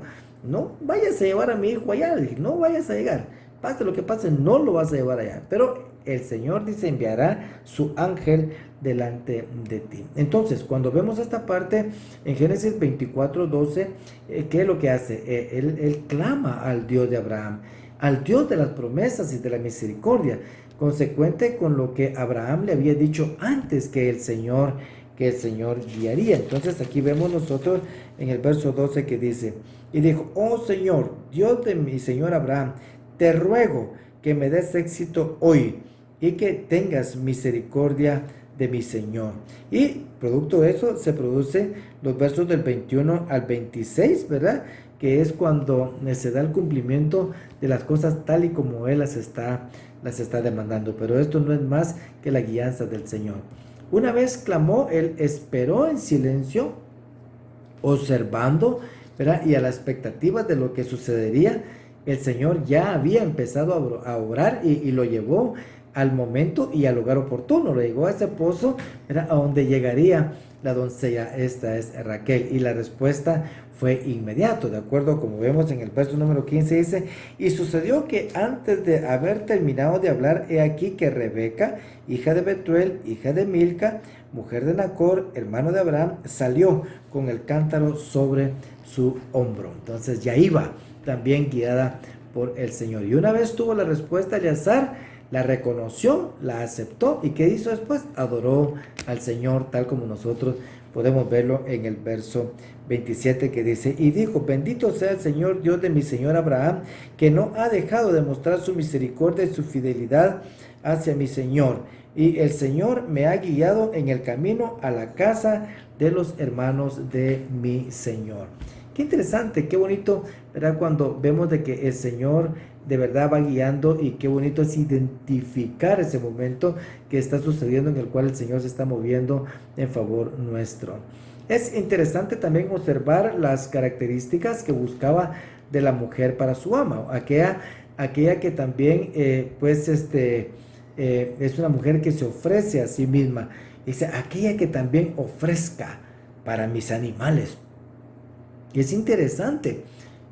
No vayas a llevar a mi hijo allá. Le dije, no vayas a llegar, pase lo que pase, no lo vas a llevar allá. Pero el Señor dice, enviará su ángel delante de ti. Entonces, cuando vemos esta parte en Génesis 24:12, ¿qué es lo que hace? Él clama al Dios de Abraham, al Dios de las promesas y de la misericordia, consecuente con lo que Abraham le había dicho antes, que el Señor guiaría. Entonces aquí vemos nosotros en el verso 12 que dice, y dijo, oh Señor, Dios de mi Señor Abraham, te ruego que me des éxito hoy y que tengas misericordia de mi Señor. Y producto de eso se produce los versos del 21 al 26, ¿verdad?, que es cuando se da el cumplimiento de las cosas tal y como Él las está demandando. Pero esto no es más que la guianza del Señor. Una vez clamó, él esperó en silencio, observando, ¿verdad?, y a la expectativa de lo que sucedería. El Señor ya había empezado a orar y lo llevó al momento y al lugar oportuno. Lo llevó a ese pozo, ¿verdad?, a donde llegaría la doncella, esta es Raquel, y la respuesta fue inmediato, de acuerdo como vemos en el verso número 15, dice, y sucedió que antes de haber terminado de hablar, he aquí que Rebeca, hija de Betuel, hija de Milca, mujer de Nacor, hermano de Abraham, salió con el cántaro sobre su hombro. Entonces ya iba también guiada por el Señor. Y una vez tuvo la respuesta, Eleazar la reconoció, la aceptó, y ¿qué hizo después? Adoró al Señor, tal como nosotros podemos verlo en el verso 27, que dice, y dijo, bendito sea el Señor Dios de mi Señor Abraham, que no ha dejado de mostrar su misericordia y su fidelidad hacia mi Señor, y el Señor me ha guiado en el camino a la casa de los hermanos de mi Señor. Qué interesante, qué bonito, ¿verdad?, cuando vemos de que el Señor de verdad va guiando, y qué bonito es identificar ese momento que está sucediendo en el cual el Señor se está moviendo en favor nuestro. Es interesante también observar las características que buscaba de la mujer para su ama, aquella que también es una mujer que se ofrece a sí misma. Dice, aquella que también ofrezca para mis animales. Y es interesante,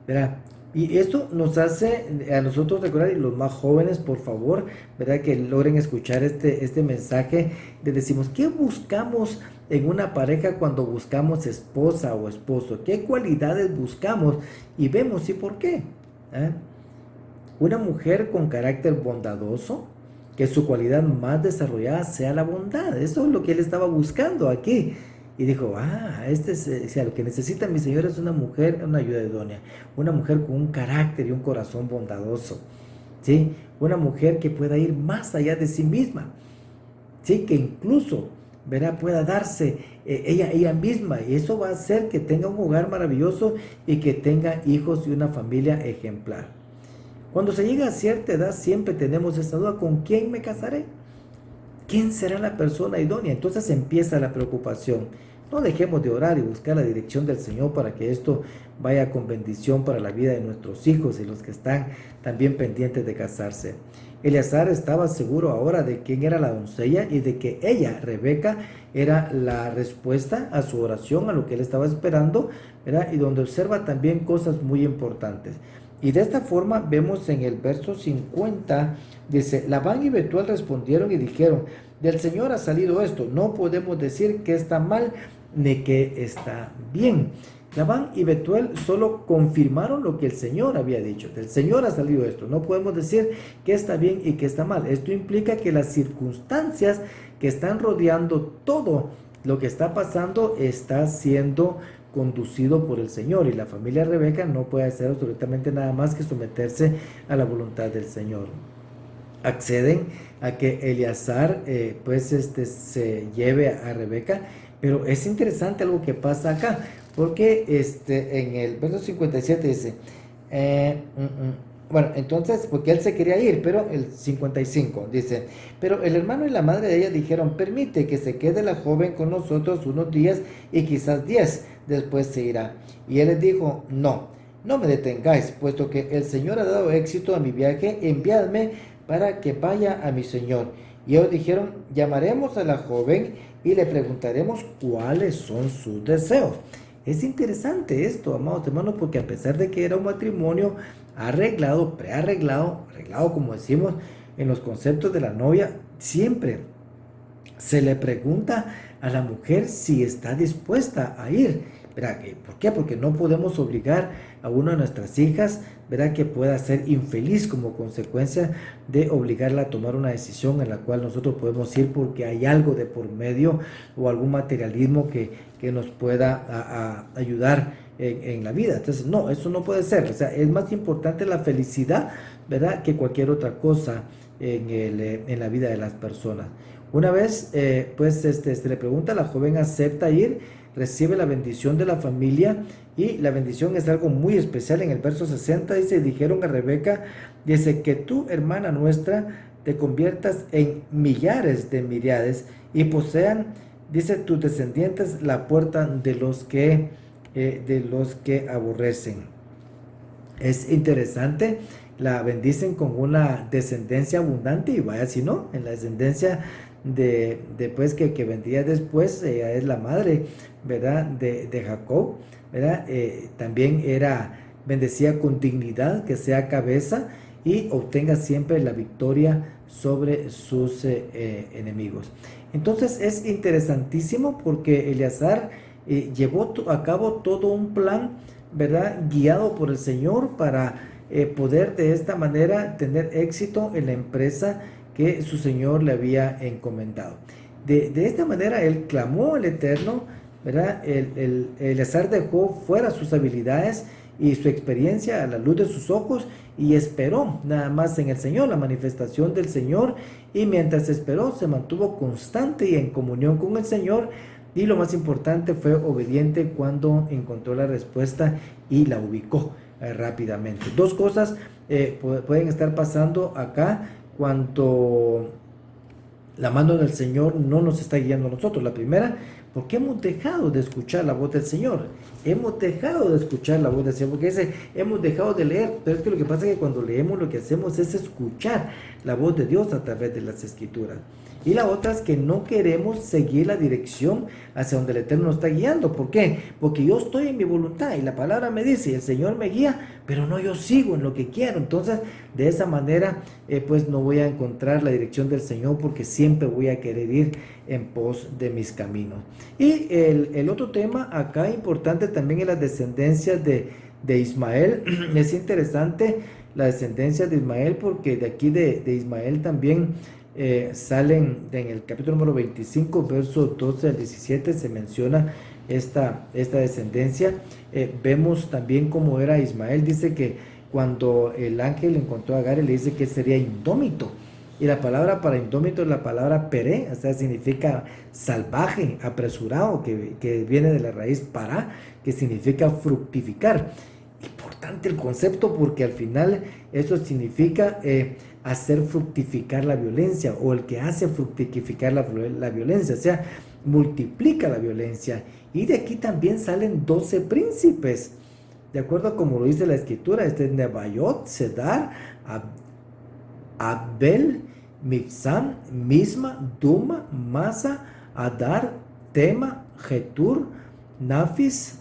¿verdad? Y esto nos hace a nosotros recordar, y los más jóvenes, por favor, ¿verdad?, que logren escuchar este mensaje. Les decimos, ¿qué buscamos en una pareja cuando buscamos esposa o esposo? ¿Qué cualidades buscamos? Y vemos, ¿y por qué? Una mujer con carácter bondadoso, que su cualidad más desarrollada sea la bondad. Eso es lo que él estaba buscando aquí. Y dijo, lo que necesita mi Señor es una mujer, una ayuda idónea, una mujer con un carácter y un corazón bondadoso, ¿sí? Una mujer que pueda ir más allá de sí misma, sí, que incluso, ¿verdad?, pueda darse ella misma, y eso va a hacer que tenga un hogar maravilloso y que tenga hijos y una familia ejemplar. Cuando se llega a cierta edad siempre tenemos esa duda: ¿con quién me casaré? ¿Quién será la persona idónea? Entonces empieza la preocupación. No dejemos de orar y buscar la dirección del Señor para que esto vaya con bendición para la vida de nuestros hijos y los que están también pendientes de casarse. Eleazar estaba seguro ahora de quién era la doncella y de que ella, Rebeca, era la respuesta a su oración, a lo que él estaba esperando, ¿verdad? Y donde observa también cosas muy importantes. Y de esta forma vemos en el verso 50, dice: Labán y Betuel respondieron y dijeron: del Señor ha salido esto, no podemos decir que está mal ni que está bien. Labán y Betuel solo confirmaron lo que el Señor había dicho: del Señor ha salido esto, no podemos decir que está bien y que está mal. Esto implica que las circunstancias que están rodeando todo lo que está pasando está siendo conducido por el Señor, y la familia Rebeca no puede hacer absolutamente nada más que someterse a la voluntad del Señor. Acceden a que Eleazar se lleve a Rebeca, pero es interesante algo que pasa acá, porque en el verso 57 dice, bueno, entonces, porque él se quería ir, pero el 55 dice: pero el hermano y la madre de ella dijeron: permite que se quede la joven con nosotros unos días y quizás 10, después se irá. Y él les dijo: no me detengáis, puesto que el Señor ha dado éxito a mi viaje, enviadme para que vaya a mi Señor. Y ellos dijeron: llamaremos a la joven y le preguntaremos cuáles son sus deseos. Es interesante esto, amados hermanos, porque a pesar de que era un matrimonio arreglado, prearreglado, arreglado como decimos en los conceptos de la novia, siempre se le pregunta a la mujer si está dispuesta a ir. ¿Verdad? ¿Por qué? Porque no podemos obligar a una de nuestras hijas, ¿verdad?, que pueda ser infeliz como consecuencia de obligarla a tomar una decisión en la cual nosotros podemos ir porque hay algo de por medio o algún materialismo que nos pueda ayudar en la vida. Entonces, no, eso no puede ser. O sea, es más importante la felicidad, ¿verdad?, que cualquier otra cosa en la vida de las personas. Una vez, se le pregunta, la joven acepta ir, recibe la bendición de la familia, y la bendición es algo muy especial. En el verso 60 dice: dijeron a Rebeca, dice, que tú, hermana nuestra, te conviertas en millares de miríades y posean, dice, tus descendientes la puerta de los que aborrecen. Es interesante, la bendicen con una descendencia abundante, y vaya si no, en la descendencia después que vendría después, ella es la madre, ¿verdad?, de Jacob, ¿verdad? También era bendecida con dignidad, que sea cabeza y obtenga siempre la victoria sobre sus enemigos. Entonces es interesantísimo porque Eleazar llevó a cabo todo un plan, ¿verdad?, guiado por el Señor para poder de esta manera tener éxito en la empresa que su Señor le había encomendado. De esta manera él clamó al Eterno, ¿verdad? Eleazar dejó fuera sus habilidades y su experiencia a la luz de sus ojos y esperó nada más en el Señor, la manifestación del Señor, y mientras esperó se mantuvo constante y en comunión con el Señor, y lo más importante, fue obediente cuando encontró la respuesta y la ubicó rápidamente. Dos cosas pueden estar pasando acá cuando la mano del Señor no nos está guiando a nosotros. La primera, porque hemos dejado de escuchar la voz del Señor. Hemos dejado de escuchar la voz del Señor, porque dice, hemos dejado de leer. Pero es que lo que pasa es que cuando leemos, lo que hacemos es escuchar la voz de Dios a través de las Escrituras. Y la otra es que no queremos seguir la dirección hacia donde el Eterno nos está guiando. ¿Por qué? Porque yo estoy en mi voluntad y la palabra me dice, el Señor me guía, pero no yo sigo en lo que quiero. Entonces, de esa manera, pues no voy a encontrar la dirección del Señor, porque siempre voy a querer ir en pos de mis caminos. Y el otro tema acá importante también es la descendencia de Ismael. Es interesante la descendencia de Ismael, porque de aquí de Ismael también salen en el capítulo número 25, versos 12 al 17, se menciona esta descendencia. Vemos también cómo era Ismael. Dice que cuando el ángel encontró a Agar, le dice que sería indómito, Y la palabra para indómito es la palabra peré, o sea, significa salvaje, apresurado, que viene de la raíz para, que significa fructificar. Importante el concepto porque al final eso significa hacer fructificar la violencia, o el que hace fructificar la violencia, o sea, multiplica la violencia. Y de aquí también salen 12 príncipes, de acuerdo a como lo dice la escritura. Este es Nebayot, Cedar, Abel, Mibsam, Misma, Duma, Masa, Adar, Tema, Getur, Nafis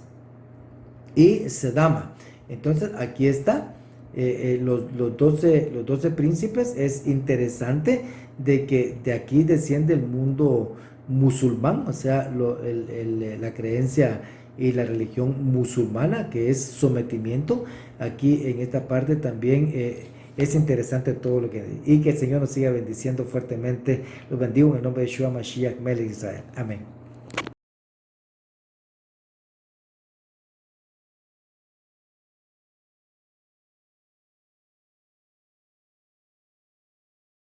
y Sedama. Entonces aquí está los 12 príncipes. Es interesante de que de aquí desciende el mundo musulmán, o sea, la creencia y la religión musulmana, que es sometimiento. Aquí en esta parte también es interesante todo lo que... Y que el Señor nos siga bendiciendo fuertemente. Los bendigo en el nombre de Yeshua Mashiach, Melech Israel. Amén.